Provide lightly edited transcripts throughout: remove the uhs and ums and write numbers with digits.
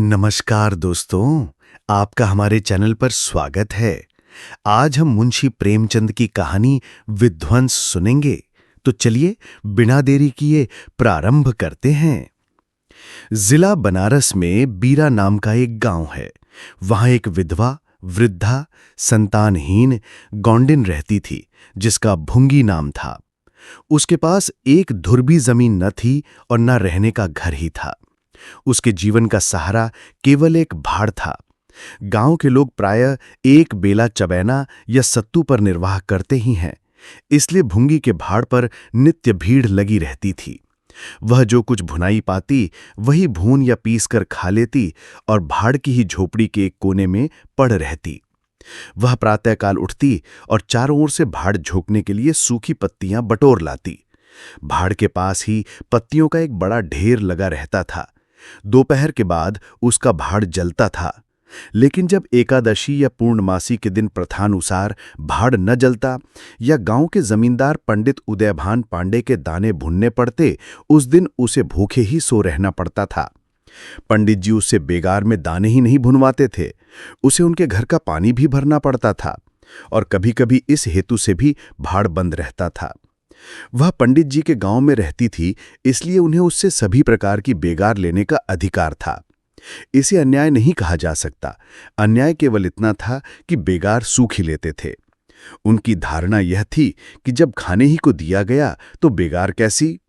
नमस्कार दोस्तों, आपका हमारे चैनल पर स्वागत है। आज हम मुंशी प्रेमचंद की कहानी विध्वंस सुनेंगे। तो चलिए बिना देरी किए प्रारंभ करते हैं। जिला बनारस में बीरा नाम का एक गांव है। वहां एक विधवा, वृद्धा, संतानहीन गौंडिन रहती थी जिसका भुंगी नाम था। उसके पास एक धुर भी जमीन न थी और न रहने का घर ही था। उसके जीवन का सहारा केवल एक भाड़ था। गांव के लोग प्रायः एक बेला चबैना या सत्तू पर निर्वाह करते ही हैं, इसलिए भुंगी के भाड़ पर नित्य भीड़ लगी रहती थी। वह जो कुछ भुनाई पाती वही भून या पीस कर खा लेती और भाड़ की ही झोपड़ी के एक कोने में पड़ रहती। वह प्रातःकाल उठती और चारों ओर से भाड़ झोंकने के लिए सूखी पत्तियां बटोर लाती। भाड़ के पास ही पत्तियों का एक बड़ा ढेर लगा रहता था। दोपहर के बाद उसका भाड़ जलता था, लेकिन जब एकादशी या पूर्णमासी के दिन प्रथानुसार भाड़ न जलता या गांव के जमींदार पंडित उदयभान पांडे के दाने भुनने पड़ते, उस दिन उसे भूखे ही सो रहना पड़ता था। पंडित जी उससे बेगार में दाने ही नहीं भुनवाते थे, उसे उनके घर का पानी भी भरना पड़ता था और कभी-कभी इस हेतु से भी भाड़ बंद रहता था। वह पंडित जी के गांव में रहती थी, इसलिए उन्हें उससे सभी प्रकार की बेगार लेने का अधिकार था। इसे अन्याय नहीं कहा जा सकता। अन्याय केवल इतना था कि बेगार सूख ही लेते थे। उनकी धारणा यह थी कि जब खाने ही को दिया गया तो बेगार कैसी।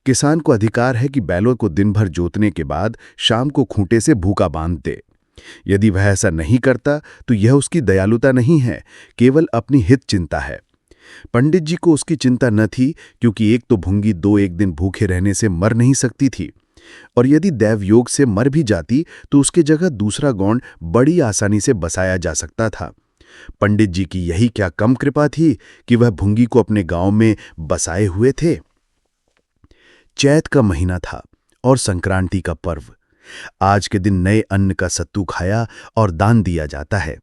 किसान को अधिकार है कि बैलों को दिन भर जोतने के बाद शाम को खूंटे से भूखा बांध दे। यदि वह ऐसा नहीं करता तो यह उसकी दयालुता नहीं है, केवल अपनी हित चिंता है। पंडित जी को उसकी चिंता न थी, क्योंकि एक तो भुंगी दो एक दिन भूखे रहने से मर नहीं सकती थी, और यदि दैवयोग से मर भी जाती तो उसके जगह दूसरा गौंड बड़ी आसानी से बसाया जा सकता था। पंडित जी की यही क्या कम कृपा थी कि वह भुंगी को अपने गांव में बसाए हुए थे। चैत का महीना था और संक्रांति का पर्व। आज के दिन नए अन्न का सत्तू खाया और दान दिया जाता है।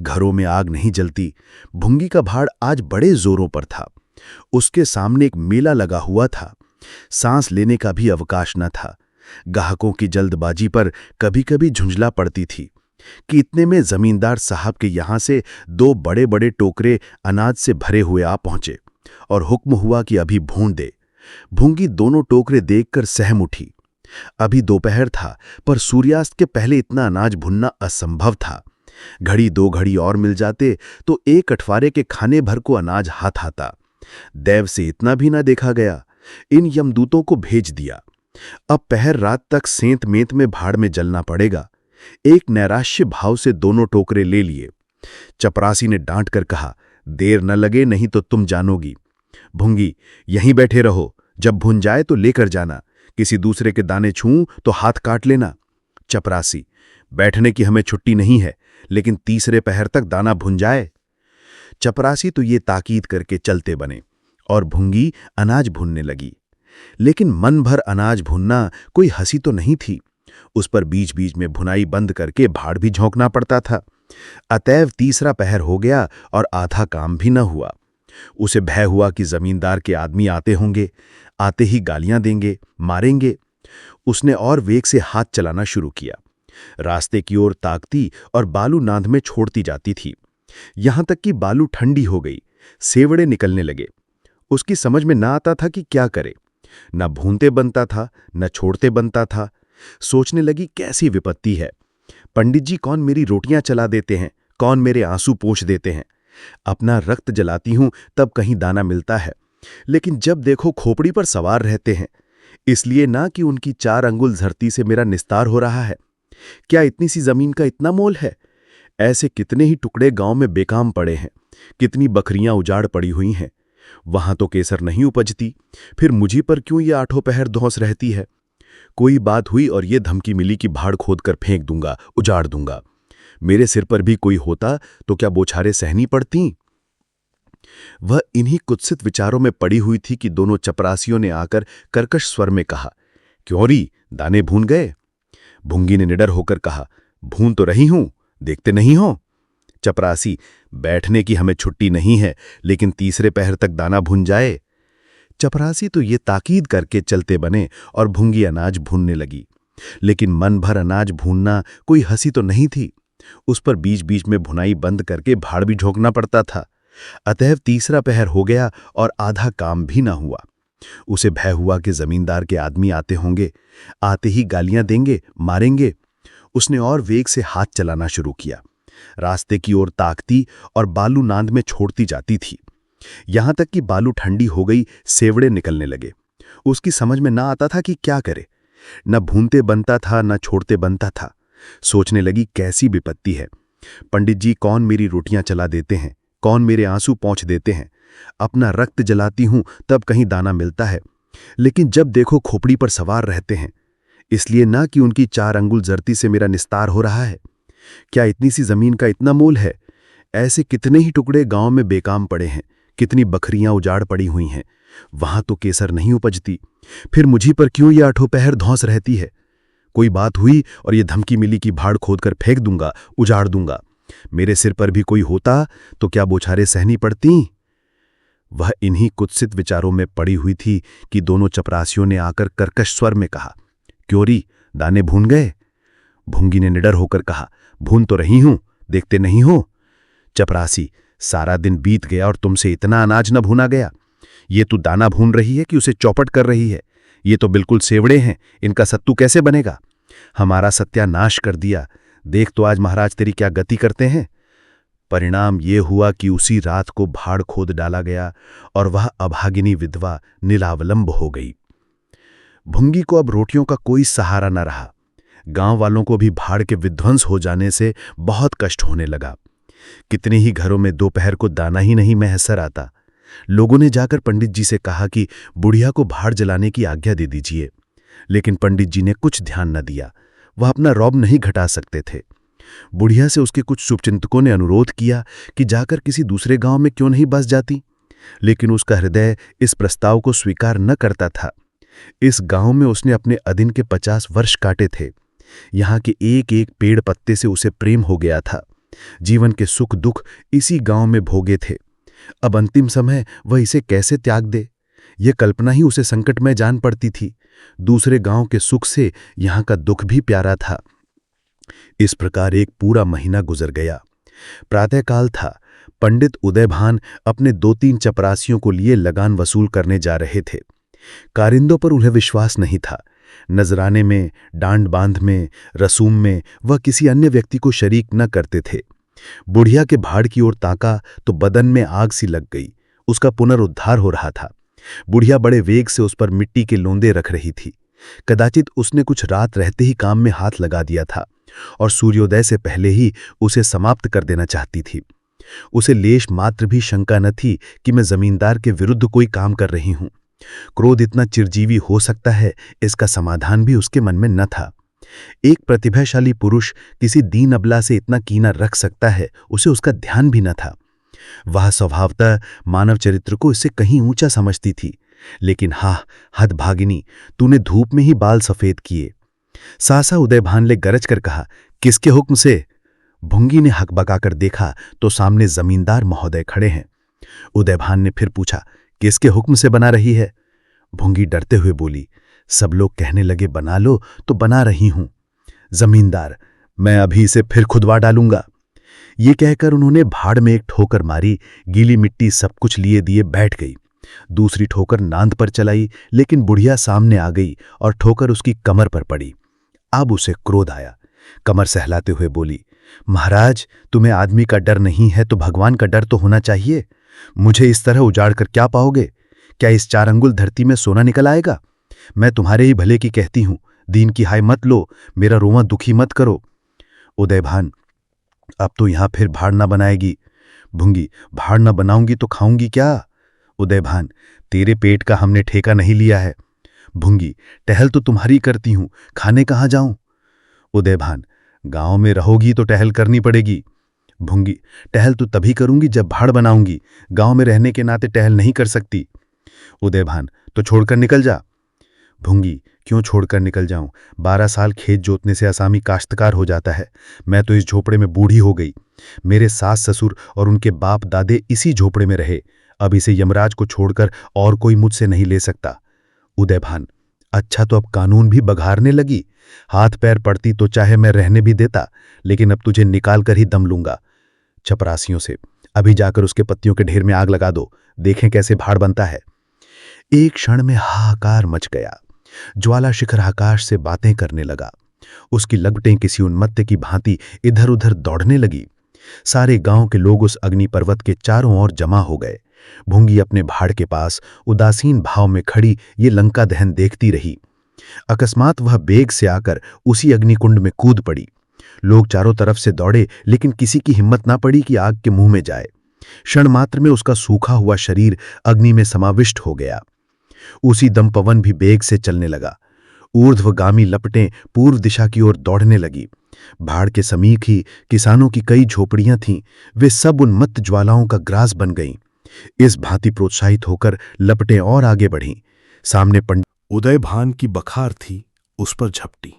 घरों में आग नहीं जलती। भुंगी का भाड़ आज बड़े जोरों पर था। उसके सामने एक मेला लगा हुआ था। सांस लेने का भी अवकाश न था। ग्राहकों की जल्दबाजी पर कभी-कभी झुंझला पड़ती थी कि इतने में जमींदार साहब के यहां से दो बड़े-बड़े टोकरे अनाज से भरे हुए आ पहुंचे और हुक्म हुआ कि अभी भून दे। भुंगी दोनों टोकरे देखकर सहम उठी। अभी दोपहर था, पर सूर्यास्त के पहले इतना अनाज भुनना असंभव था। घड़ी दो घड़ी और मिल जाते तो एक अठवारे के खाने भर को अनाज हाथ आता। दैव से इतना भी ना देखा गया। इन यमदूतों को भेज दिया। अब पहर रात तक सेंत मेंत में भाड़ में जलना पड़ेगा। एक नैराश्य भाव से दोनों टोकरे ले लिए। चपरासी ने डांट कर कहा, देर न लगे नहीं तो तुम जानोगी। भुंगी, यहीं बैठे रहो, जब भुन जाए तो लेकर जाना। किसी दूसरे के दाने छूऊं तो हाथ काट लेना। चपरासी, बैठने की हमें छुट्टी नहीं है, लेकिन तीसरे पहर तक दाना भुन जाए। चपरासी तो ये ताकीद करके चलते बने और भुंगी अनाज भुनने लगी। लेकिन मन भर अनाज भुनना कोई हंसी तो नहीं थी। उस पर बीच बीच में भुनाई बंद करके भाड़ भी झोंकना पड़ता था। अतएव तीसरा पहर हो गया और आधा काम भी न हुआ। उसे भय हुआ कि जमींदार के आदमी आते होंगे, आते ही गालियां देंगे, मारेंगे। उसने और वेग से हाथ चलाना शुरू किया। रास्ते की ओर ताकती और बालू नांद में छोड़ती जाती थी। यहां तक कि बालू ठंडी हो गई, सेवड़े निकलने लगे। उसकी समझ में ना आता था कि क्या करे। न भूनते बनता था, न छोड़ते बनता था। सोचने लगी, कैसी विपत्ति है। पंडित जी कौन मेरी रोटियां चला देते हैं, कौन मेरे आंसू पोंछ देते हैं। अपना रक्त जलाती हूं तब कहीं दाना मिलता है, लेकिन जब देखो खोपड़ी पर सवार रहते हैं। इसलिए ना कि उनकी 4 अंगुल धरती से मेरा निस्तार हो रहा है। क्या इतनी सी जमीन का इतना मोल है? ऐसे कितने ही टुकड़े गांव में बेकाम पड़े हैं। कितनी बकरियां उजाड़ पड़ी हुई हैं। वहां तो केसर नहीं उपजती, फिर मुझी पर क्यों ये आठों पहर धौंस रहती है। कोई बात हुई और ये धमकी मिली कि भाड़ खोद कर फेंक दूंगा, उजाड़ दूंगा। मेरे सिर पर भी कोई होता तो क्या बोछारें सहनी पड़ती। वह इन्हीं कुत्सित विचारों में पड़ी हुई थी कि दोनों चपरासियों ने आकर कर्कश स्वर में कहा, क्यों री, दाने भून गए? भुंगी ने निडर होकर कहा, भून तो रही हूं, देखते नहीं हो। चपरासी, बैठने की हमें छुट्टी नहीं है, लेकिन तीसरे पहर तक दाना भुन जाए। चपरासी तो ये ताकीद करके चलते बने और भुंगी अनाज भूनने लगी। लेकिन मन भर अनाज भूनना कोई हंसी तो नहीं थी। उस पर बीच बीच में भुनाई बंद करके भाड़ भी झोंकना पड़ता था। अतएव तीसरा पहर हो गया और आधा काम भी ना हुआ। उसे भय हुआ कि जमींदार के आदमी आते होंगे, आते ही गालियां देंगे, मारेंगे। उसने और वेग से हाथ चलाना शुरू किया। रास्ते की ओर ताकती और बालू नांद में छोड़ती जाती थी। यहां तक कि बालू ठंडी हो गई, सेवड़े निकलने लगे। उसकी समझ में ना आता था कि क्या करे। न भूनते बनता था, न छोड़ते बनता था। सोचने लगी, कैसी विपत्ति है। पंडित जी कौन मेरी रोटियां चला देते हैं, कौन मेरे आंसू पोंछ देते हैं। अपना रक्त जलाती हूं तब कहीं दाना मिलता है, लेकिन जब देखो खोपड़ी पर सवार रहते हैं। इसलिए ना कि उनकी 4 अंगुल जर्ती से मेरा निस्तार हो रहा है। क्या इतनी सी जमीन का इतना मोल है? ऐसे कितने ही टुकड़े गांव में बेकाम पड़े हैं, कितनी बकरियां उजाड़ पड़ी हुई हैं। वहां तो केसर नहीं उपजती, फिर मुझी पर क्यों ये 8 पहर धौंस रहती है? कोई बात हुई और ये धमकी मिली कि भाड़ खोदकर फेंक दूंगा, उजाड़ दूंगा। मेरे सिर पर भी कोई होता तो क्या बोछारें सहनी पड़ती? वह इन्हीं कुत्सित विचारों में पड़ी हुई थी कि दोनों चपरासियों ने आकर कर्कश स्वर में कहा, क्योरी, दाने भून गए? भुंगी ने निडर होकर कहा, भून तो रही हूं, देखते नहीं हो? चपरासी, सारा दिन बीत गया और तुमसे इतना अनाज न भूना गया। ये तू दाना भून रही है कि उसे चौपट कर रही है? ये तो बिल्कुल सेवड़े हैं, इनका सत्तू कैसे बनेगा? हमारा सत्यानाश कर दिया। देख तो आज महाराज तेरी क्या गति करते हैं। परिणाम ये हुआ कि उसी रात को भाड़ खोद डाला गया और वह अभागिनी विधवा निरावलंब हो गई। भुंगी को अब रोटियों का कोई सहारा न रहा। गांव वालों को भी भाड़ के विध्वंस हो जाने से बहुत कष्ट होने लगा। कितने ही घरों में दोपहर को दाना ही नहीं मैसर आता। लोगों ने जाकर पंडित जी से कहा कि बुढ़िया को भाड़ जलाने की आज्ञा दे दीजिए, लेकिन पंडित जी ने कुछ ध्यान न दिया। वह अपना रौब नहीं घटा सकते थे। बुढ़िया से उसके कुछ शुभचिंतकों ने अनुरोध किया कि जाकर किसी दूसरे गांव में क्यों नहीं बस जाती, लेकिन उसका हृदय इस प्रस्ताव को स्वीकार न करता था। इस गांव में उसने अपने अधीन के 50 वर्ष काटे थे। यहाँ के एक एक पेड़ पत्ते से उसे प्रेम हो गया था। जीवन के सुख दुख इसी गांव में भोगे थे। अब अंतिम समय वह इसे कैसे त्याग दे, यह कल्पना ही उसे संकटमय जान पड़ती थी। दूसरे गांव के सुख से यहाँ का दुख भी प्यारा था। इस प्रकार एक पूरा महीना गुजर गया। प्रातःकाल था। पंडित उदयभान अपने 2-3 चपरासियों को लिए लगान वसूल करने जा रहे थे। कारिंदों पर उन्हें विश्वास नहीं था। नजराने में, डांड बांध में, रसूम में वह किसी अन्य व्यक्ति को शरीक न करते थे। बुढ़िया के भाड़ की ओर ताका तो बदन में आग सी लग गई। उसका पुनरुद्धार हो रहा था। बुढ़िया बड़े वेग से उस पर मिट्टी के लोंदे रख रही थी। कदाचित उसने कुछ रात रहते ही काम में हाथ लगा दिया था और सूर्योदय से पहले ही उसे समाप्त कर देना चाहती थी। उसे लेश मात्र भी शंका न थी कि मैं जमींदार के विरुद्ध कोई काम कर रही हूं। क्रोध इतना चिरजीवी हो सकता है, इसका समाधान भी उसके मन में न था। एक प्रतिभाशाली पुरुष किसी दीन अबला से इतना कीना रख सकता है, उसे उसका ध्यान भी न था। वह स्वभावतः मानव चरित्र को इससे कहीं ऊंचा समझती थी। लेकिन हा, हदभागिनी, तूने धूप में ही बाल सफेद किए। सासा उदयभान ने गरज कर कहा, किसके हुक्म से? भुंगी ने हकबकाकर देखा तो सामने जमींदार महोदय खड़े हैं। उदयभान ने फिर पूछा, किसके हुक्म से बना रही है? भुंगी डरते हुए बोली, सब लोग कहने लगे बना लो तो बना रही हूं। जमींदार, मैं अभी इसे फिर खुदवा डालूंगा। ये कहकर उन्होंने भाड़ में एक ठोकर मारी। गीली मिट्टी सब कुछ लिए दिए बैठ गई। दूसरी ठोकर नांद पर चलाई, लेकिन बुढ़िया सामने आ गई और ठोकर उसकी कमर पर पड़ी। अब उसे क्रोध आया। कमर सहलाते हुए बोली, महाराज, तुम्हें आदमी का डर नहीं है तो भगवान का डर तो होना चाहिए। मुझे इस तरह उजाड़ कर क्या पाओगे? क्या इस 4 अंगुल धरती में सोना निकल आएगा? मैं तुम्हारे ही भले की कहती हूं, दीन की हाय मत लो, मेरा रोवां दुखी मत करो। उदयभान, अब तो यहां फिर भाड़ ना बनाएगी। भुंगी, भाड़ ना बनाऊंगी तो खाऊंगी क्या? उदयभान, तेरे पेट का हमने ठेका नहीं लिया है। भुंगी, टहल तो तुम्हारी करती हूं, खाने कहां जाऊं? उदयभान, गांव में रहोगी तो टहल करनी पड़ेगी। भुंगी, टहल तो तभी करूंगी जब भाड़ बनाऊंगी, गांव में रहने के नाते टहल नहीं कर सकती। उदयभान, तो छोड़कर निकल जा। भुंगी, क्यों छोड़कर निकल जाऊं? 12 साल खेत जोतने से असामी काश्तकार हो जाता है। मैं तो इस झोपड़े में बूढ़ी हो गई। मेरे सास ससुर और उनके बाप दादे इसी झोपड़े में रहे। अब इसे यमराज को छोड़कर और कोई मुझसे नहीं ले सकता। उदयभान, अच्छा तो अब कानून भी बघारने लगी। हाथ पैर पड़ती तो चाहे मैं रहने भी देता, लेकिन अब तुझे निकाल कर ही दम लूंगा। चपरासियों से, अभी जाकर उसके पत्तियों के ढेर में आग लगा दो, देखें कैसे भाड़ बनता है। एक क्षण में हाहाकार मच गया। ज्वाला शिखर आकाश से बातें करने लगा। उसकी लगटें किसी उन्मत्त की भांति इधर उधर दौड़ने लगी। सारे गांव के लोग उस अग्नि पर्वत के चारों ओर जमा हो गए। भूंगी अपने भाड़ के पास उदासीन भाव में खड़ी ये लंका दहन देखती रही। अकस्मात वह बेग से आकर उसी अग्निकुंड में कूद पड़ी। लोग चारों तरफ से दौड़े, लेकिन किसी की हिम्मत ना पड़ी कि आग के मुंह में जाए। क्षण मात्र में उसका सूखा हुआ शरीर अग्नि में समाविष्ट हो गया। उसी दम पवन भी बेग से चलने लगा। ऊर्ध्वगामी लपटें पूर्व दिशा की ओर दौड़ने लगी। भाड़ के समीप ही किसानों की कई झोपड़ियां थीं, वे सब उन्मत्त ज्वालाओं का ग्रास बन गईं। इस भांति प्रोत्साहित होकर लपटें और आगे बढ़ीं। सामने पंडित उदय भान की बखार थी, उस पर झपटी।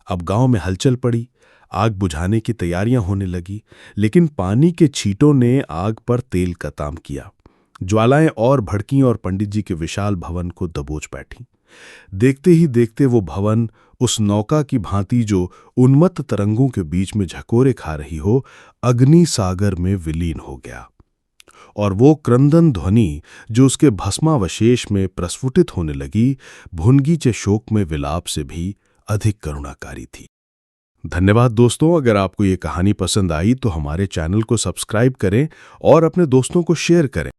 अब गांव में हलचल पड़ी। आग बुझाने की तैयारियां होने लगी, लेकिन पानी के छींटों ने आग पर तेल का ताम किया। ज्वालाएं और भड़कीं और पंडित जी के विशाल भवन को दबोच बैठी। देखते ही देखते वो भवन उस नौका की भांति जो उन्मत्त तरंगों के बीच में झकोरे खा रही हो, अग्नि सागर में विलीन हो गया। और वो क्रंदन ध्वनि जो उसके भस्मावशेष में प्रस्फुटित होने लगी, भुनगीचे शोक में विलाप से भी अधिक करुणाकारी थी। धन्यवाद दोस्तों। अगर आपको ये कहानी पसंद आई तो हमारे चैनल को सब्सक्राइब करें और अपने दोस्तों को शेयर करें।